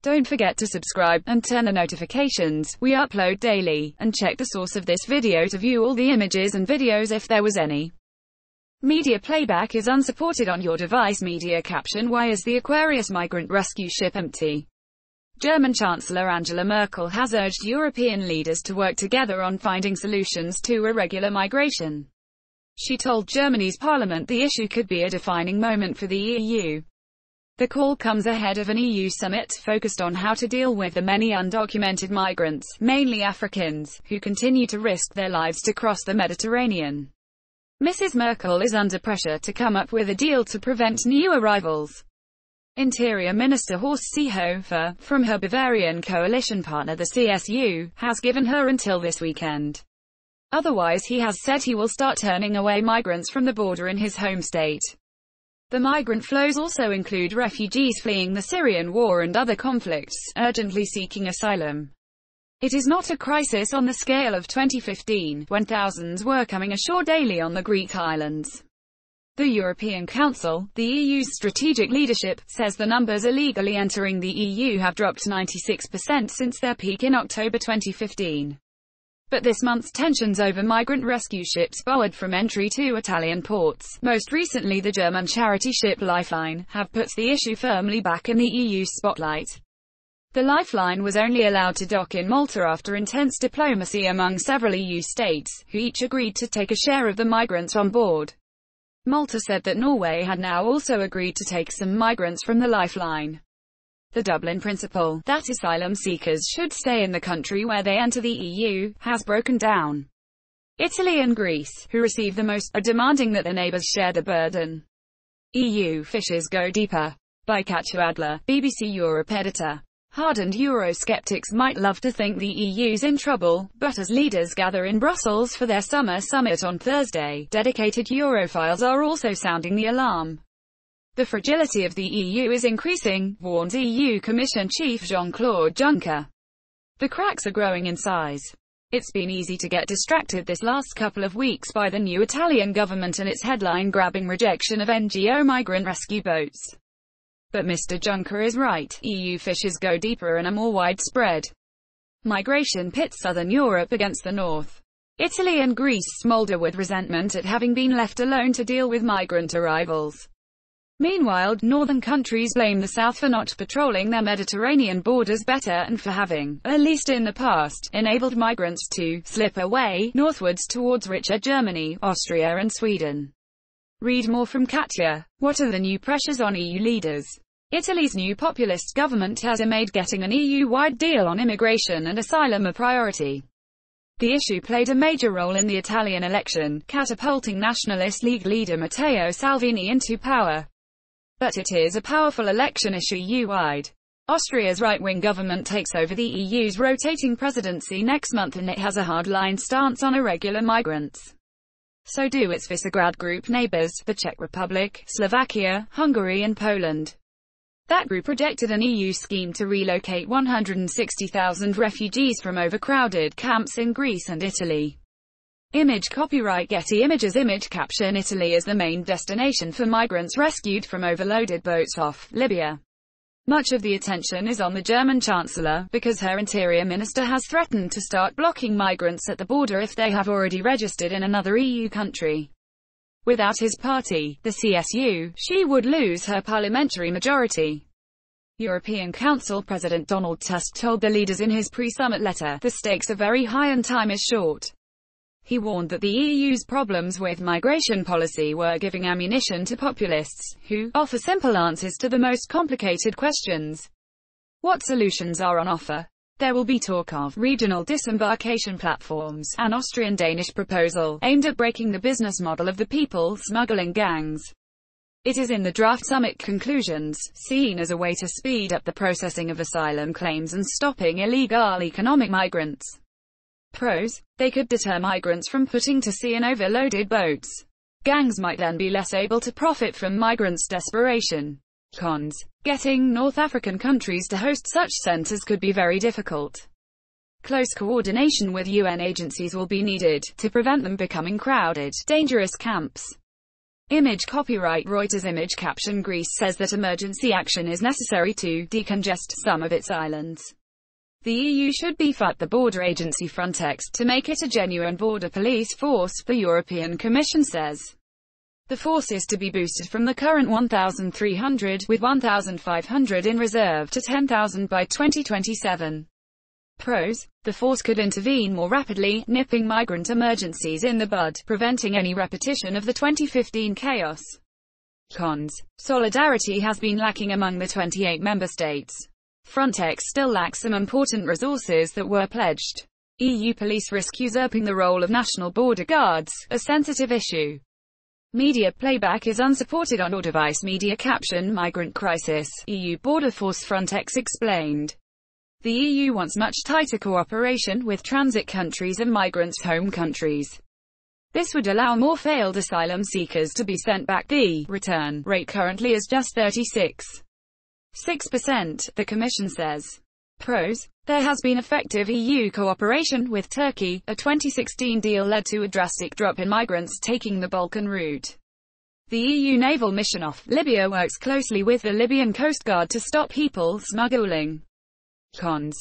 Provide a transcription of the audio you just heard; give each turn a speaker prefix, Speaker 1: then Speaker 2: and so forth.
Speaker 1: Don't forget to subscribe, and turn on notifications. We upload daily, and check the source of this video to view all the images and videos if there was any. Media playback is unsupported on your device. Media caption: Why is the Aquarius migrant rescue ship empty? German Chancellor Angela Merkel has urged European leaders to work together on finding solutions to irregular migration. She told Germany's parliament the issue could be a defining moment for the EU. The call comes ahead of an EU summit focused on how to deal with the many undocumented migrants, mainly Africans, who continue to risk their lives to cross the Mediterranean. Mrs. Merkel is under pressure to come up with a deal to prevent new arrivals. Interior Minister Horst Seehofer, from her Bavarian coalition partner the CSU, has given her until this weekend. Otherwise, he has said he will start turning away migrants from the border in his home state. The migrant flows also include refugees fleeing the Syrian war and other conflicts, urgently seeking asylum. It is not a crisis on the scale of 2015, when thousands were coming ashore daily on the Greek islands. The European Council, the EU's strategic leadership, says the numbers illegally entering the EU have dropped 96% since their peak in October 2015. But this month's tensions over migrant rescue ships barred from entry to Italian ports, most recently the German charity ship Lifeline, have put the issue firmly back in the EU's spotlight. The Lifeline was only allowed to dock in Malta after intense diplomacy among several EU states, who each agreed to take a share of the migrants on board. Malta said that Norway had now also agreed to take some migrants from the Lifeline. The Dublin principle, that asylum seekers should stay in the country where they enter the EU, has broken down. Italy and Greece, who receive the most, are demanding that their neighbours share the burden. EU fishes go deeper. By Katja Adler, BBC Europe editor. Hardened Eurosceptics might love to think the EU's in trouble, but as leaders gather in Brussels for their summer summit on Thursday, dedicated Europhiles are also sounding the alarm. The fragility of the EU is increasing, warns EU Commission Chief Jean-Claude Juncker. The cracks are growing in size. It's been easy to get distracted this last couple of weeks by the new Italian government and its headline-grabbing rejection of NGO migrant rescue boats. But Mr. Juncker is right, EU fishes go deeper and are more widespread. Migration pits southern Europe against the north. Italy and Greece smolder with resentment at having been left alone to deal with migrant arrivals. Meanwhile, northern countries blame the south for not patrolling their Mediterranean borders better and for having, at least in the past, enabled migrants to slip away northwards towards richer Germany, Austria and Sweden. Read more from Katja. What are the new pressures on EU leaders? Italy's new populist government has made getting an EU-wide deal on immigration and asylum a priority. The issue played a major role in the Italian election, catapulting Nationalist League leader Matteo Salvini into power. But it is a powerful election issue EU-wide. Austria's right-wing government takes over the EU's rotating presidency next month and it has a hardline stance on irregular migrants. So do its Visegrad Group neighbours, the Czech Republic, Slovakia, Hungary and Poland. That group rejected an EU scheme to relocate 160,000 refugees from overcrowded camps in Greece and Italy. Image copyright Getty Images. Image caption: Italy is the main destination for migrants rescued from overloaded boats off Libya. Much of the attention is on the German Chancellor, because her interior minister has threatened to start blocking migrants at the border if they have already registered in another EU country. Without his party, the CSU, she would lose her parliamentary majority. European Council President Donald Tusk told the leaders in his pre-summit letter, the stakes are very high and time is short. He warned that the EU's problems with migration policy were giving ammunition to populists, who offer simple answers to the most complicated questions. What solutions are on offer? There will be talk of regional disembarkation platforms, an Austrian-Danish proposal, aimed at breaking the business model of the people smuggling gangs. It is in the draft summit conclusions, seen as a way to speed up the processing of asylum claims and stopping illegal economic migrants. Pros: they could deter migrants from putting to sea in overloaded boats. Gangs might then be less able to profit from migrants' desperation. Cons: getting North African countries to host such centers could be very difficult. Close coordination with UN agencies will be needed, to prevent them becoming crowded, dangerous camps. Image copyright Reuters. Image caption Greece says that emergency action is necessary to decongest some of its islands. The EU should beef up the border agency Frontex to make it a genuine border police force, the European Commission says. The force is to be boosted from the current 1,300, with 1,500 in reserve, to 10,000 by 2027. Pros: the force could intervene more rapidly, nipping migrant emergencies in the bud, preventing any repetition of the 2015 chaos. Cons: solidarity has been lacking among the 28 member states. Frontex still lacks some important resources that were pledged. EU police risk usurping the role of national border guards, a sensitive issue. Media playback is unsupported on your device. Media caption Migrant crisis, EU border force Frontex explained. The EU wants much tighter cooperation with transit countries and migrants' home countries. This would allow more failed asylum seekers to be sent back. The return rate currently is just 36.6%, the Commission says. Pros: there has been effective EU cooperation with Turkey. A 2016 deal led to a drastic drop in migrants taking the Balkan route. The EU naval mission off Libya works closely with the Libyan Coast Guard to stop people smuggling. Cons: